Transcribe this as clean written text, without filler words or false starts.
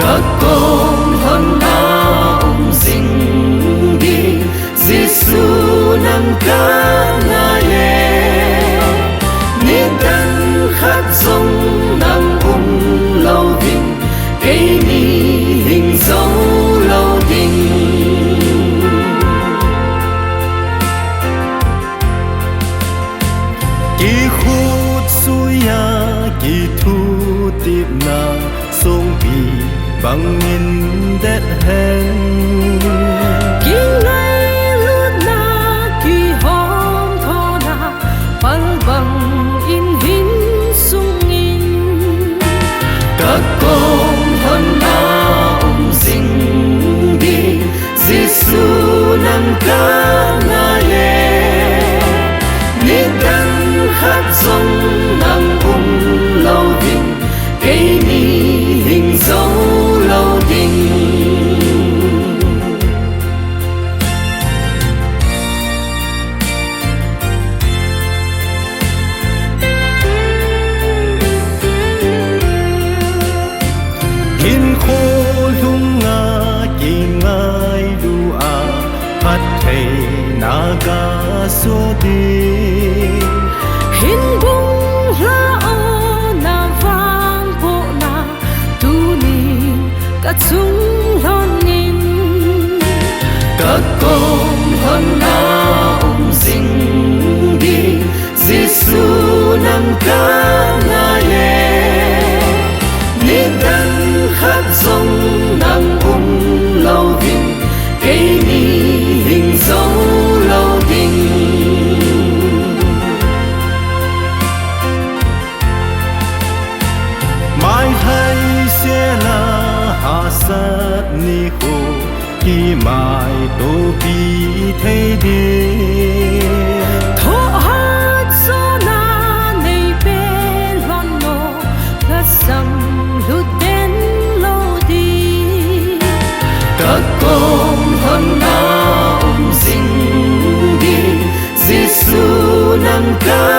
các con hơn na dinh đi Giêsu nâng ca na ye nên thân khát giống nâng lâu vinh cây ni hình dấu lâu đình kỳ khút suy ya kỳ thu tiếp na sông bì bằng nghìn đất hen kỳ ngày lúc na kỳ hôm thọ na pal bằng in hin sung in các con hơn na dinh đi Giêsu nâng ca na ye nên thân khát giống nâng lâu vinh cây ni hình dấu lâu đình hiên khô lung nga kỳ ngai du a phát thầy na ca số đi hin bung la o na vang bộ na tu ni cả chung lon nin các con hơn na dinh đi Giêsu nâng ca na ye nên thân khát giống nâng lâu vinh cây ni hình dấu lâu đình mai hay sẽ là hạ sát ni khô khi mai tô bi thấy đi thọ hát gió na nei bê lon nô gắt dầm lụt đến lâu đi các con hơn na dinh đi Giêsu nâng ca